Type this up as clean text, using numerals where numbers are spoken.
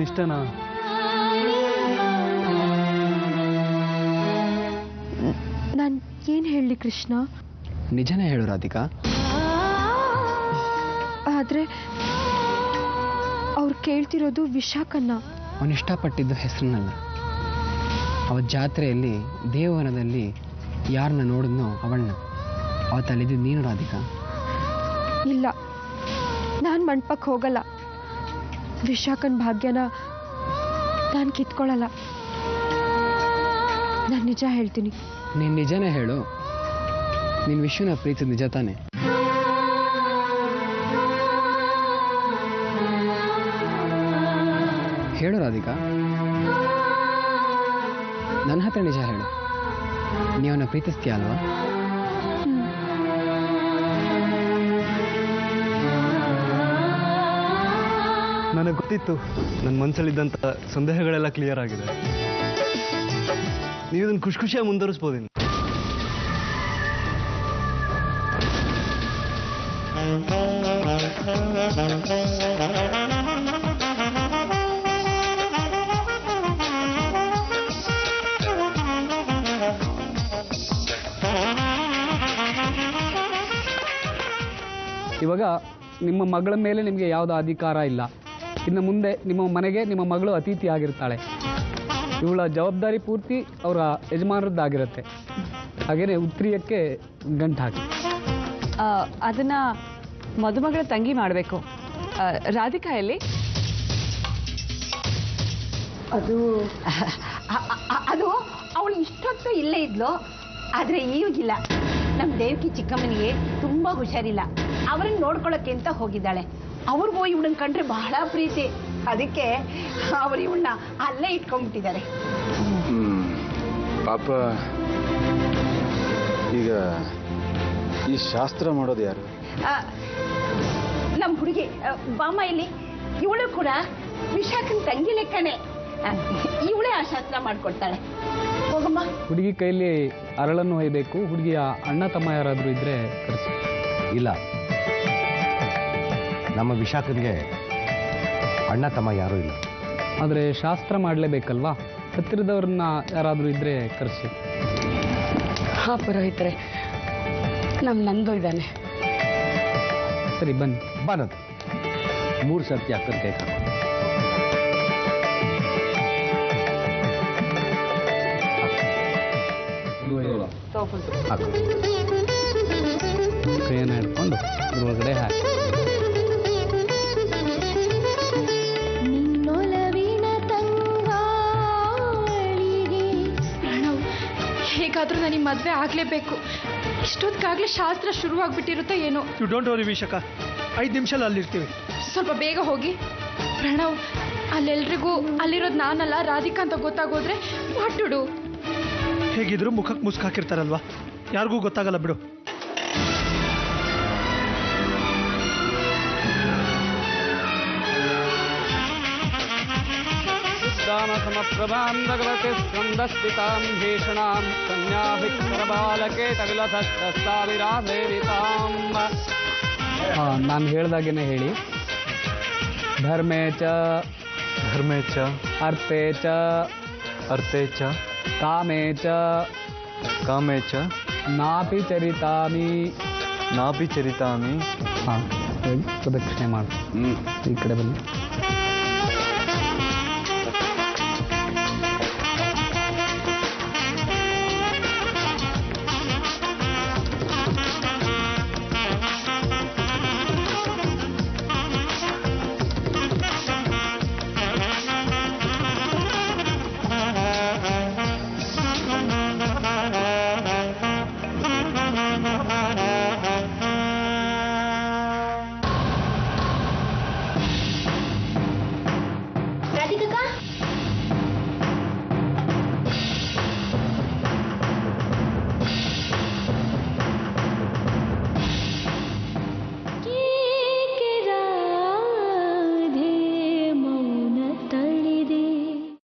ಇಷ್ಟನಾ? ನಾನು ಏನು ಹೇಳಲಿ ಕೃಷ್ಣ? ನಿಜನೇ ಹೇಳು ರಾಧಿಕಾ. ಆದರೆ ಅವ್ರು ಕೇಳ್ತಿರೋದು ವಿಶಾಖನ್ನ. ಅವನು ಇಷ್ಟಪಟ್ಟಿದ್ದು ಹೆಸರನ್ನಲ್ಲ. ಅವತ್ತು ಜಾತ್ರೆಯಲ್ಲಿ ದೇವವನದಲ್ಲಿ ಯಾರನ್ನ ನೋಡಿದ್ನೋ ಅವಳನ್ನ. ಅವತ್ತಲ್ಲಿದ್ದು ನೀನು ರಾಧಿಕಾ. ಇಲ್ಲ, ನಾನು ಮಂಟಪಕ್ಕೆ ಹೋಗಲ್ಲ. ವಿಶಾಖನ್ ಭಾಗ್ಯನ ನಾನು ಕಿತ್ಕೊಳ್ಳಲ್ಲ. ನಾನು ನಿಜ ಹೇಳ್ತೀನಿ. ನೀನು ನಿಜನೇ ಹೇಳು. ನಿನ್ನ ವಿಶ್ವನ ಪ್ರೀತಿ ನಿಜ ತಾನೆ? ಹೇಳು ರಾಧಿಕಾ, ನನ್ನ ಹತ್ರ ನಿಜ ಹೇಳು. ನೀವನ್ನ ಪ್ರೀತಿಸ್ತೀಯ ಅಲ್ವಾ? ನನಗೆ ಗೊತ್ತಿತ್ತು. ನನ್ನ ಮನಸ್ಸಲ್ಲಿದ್ದಂಥ ಸಂದೇಹಗಳೆಲ್ಲ ಕ್ಲಿಯರ್ ಆಗಿದೆ. ನೀವು ಇದನ್ನು ಖುಷಿಯಾಗಿ ಮುಂದುವರಿಸ್ಬೋದೇನು? ಇವಾಗ ನಿಮ್ಮ ಮಗಳ ಮೇಲೆ ನಿಮಗೆ ಯಾವುದೇ ಅಧಿಕಾರ ಇಲ್ಲ. ಇನ್ನು ಮುಂದೆ ನಿಮ್ಮ ಮನೆಗೆ ನಿಮ್ಮ ಮಗಳು ಅತಿಥಿ ಆಗಿರ್ತಾಳೆ. ಇವಳ ಜವಾಬ್ದಾರಿ ಪೂರ್ತಿ ಅವರ ಯಜಮಾನರದ್ದಾಗಿರುತ್ತೆ. ಹಾಗೆಯೇ ಉತ್ರಿಯಕ್ಕೆ ಗಂಟು ಹಾಕಿ. ಅದನ್ನು ಮದುಮಗಳ ತಂಗಿ ಮಾಡಬೇಕು. ರಾಧಿಕಾ ಎಲ್ಲಿ? ಅದು ಅವಳು ಇಷ್ಟೊತ್ತು ಇಲ್ಲೇ ಇದ್ಲು. ಆದರೆ ಈಗಿಲ್ಲ. ನಮ್ಮ ದೇವಕಿ ಚಿಕ್ಕಮ್ಮನಿಗೆ ತುಂಬ ಹುಷಾರಿಲ್ಲ. ಅವರನ್ನು ನೋಡ್ಕೊಳ್ಳೋಕ್ಕೆ ಅಂತ ಹೋಗಿದ್ದಾಳೆ. ಅವ್ರಿಗೂ ಇವಳನ್ನ ಕಂಡ್ರೆ ಬಹಳ ಪ್ರೀತಿ. ಅದಕ್ಕೆ ಅವರು ಇವಳನ್ನ ಅಲ್ಲೇ ಇಟ್ಕೊಂಡ್ಬಿಟ್ಟಿದ್ದಾರೆ. ಪಾಪ, ಈಗ ಈ ಶಾಸ್ತ್ರ ಮಾಡೋದು ಯಾರು? ನಮ್ಮ ಹುಡುಗಿ ಬಾಮ ಇಲ್ಲಿ. ಇವಳು ಕೂಡ ವಿಶಾಖನ ತಂಗಿ ಲೆಕ್ಕನೇ. ಇವಳೇ ಆ ಶಾಸ್ತ್ರ ಮಾಡ್ಕೊಡ್ತಾಳೆ. ಹೋಗಮ್ಮ. ಹುಡುಗಿ ಕೈಯಲ್ಲಿ ಅರಳನ್ನು ಹೊಯ್ಬೇಕು. ಹುಡುಗಿಯ ಅಣ್ಣ ತಮ್ಮ ಯಾರಾದರೂ ಇದ್ರೆ ಕರೆಸಿ. ಇಲ್ಲ, ನಮ್ಮ ವಿಶಾಖನಿಗೆ ಅಣ್ಣ ತಮ್ಮ ಯಾರೂ ಇಲ್ಲ. ಆದರೆ ಶಾಸ್ತ್ರ ಮಾಡಲೇಬೇಕಲ್ವಾ? ಹತ್ತಿರದವ್ರನ್ನ ಯಾರಾದರೂ ಇದ್ರೆ ಕರೆಸಿ. ಹಾಂ ಪುರೋಹಿತರೆ, ನಮ್ಮ ನಂದು ಇದ್ದಾನೆ. ಸರಿ, ಬನ್ನಿ. ಬನ್ನದು 3 ಸರ್ತಿ ಅಕ್ಕನ ಕೈ ಹಾಕು. ಕೈಯನ್ನು ಹಿಡ್ಕೊಂಡು ಒಳಗಡೆ ಹಾಕಿ. ಹೇಗಾದ್ರೂ ನನಗೆ ಮದುವೆ ಆಗಲೇಬೇಕು. ಇಷ್ಟೊತ್ತಿಗಾಗಲೇ ಶಾಸ್ತ್ರ ಶುರುವಾಗ್ಬಿಟ್ಟಿರುತ್ತೋ ಏನೋ. ಯು ಡೋಂಟ್ ವರಿ ವಿಶಾಖ, 5 ನಿಮಿಷದಲ್ಲಿ ಅಲ್ಲಿರ್ತೀವಿ. ಸ್ವಲ್ಪ ಬೇಗ ಹೋಗಿ. ಪ್ರಣವ್, ಅಲ್ಲೆಲ್ರಿಗೂ ಅಲ್ಲಿರೋದು ನಾನಲ್ಲ ರಾಧಿಕಾ ಅಂತ ಗೊತ್ತಾಗೋದ್ರೆ ಮಾಟುಡು. ಹೇಗಿದ್ರು ಮುಖಕ್ಕೆ ಮುಸ್ಕು ಹಾಕಿರ್ತಾರಲ್ವಾ, ಯಾರಿಗೂ ಗೊತ್ತಾಗಲ್ಲ ಬಿಡು. ಸಮಪ್ರಭಾಂ ಭಗವತೆ ಸ್ಕಂದಸ್ಥಿತಾಂ ಭೀಷಣಾಂ ಕನ್ಯಾಭಿಕ್ಷರಬಾಲಕೆ ತಗಲತಶ್ಚಾವಿರಾಧೇರಿತಾಂ. ನಾನು ಹೇಳ್ದಾಗೇನೆ ಹೇಳಿ. ಧರ್ಮೇ ಚ ಅರ್ಥೇ ಚ ಕಾಮೇ ಚ ನಾಪಿ ಚರಿತಾಮಿ. ಹಾಂ, ಪ್ರದಕ್ಷಿಣೆ ಮಾಡು. ಈ ಕಡೆ ಬನ್ನಿ.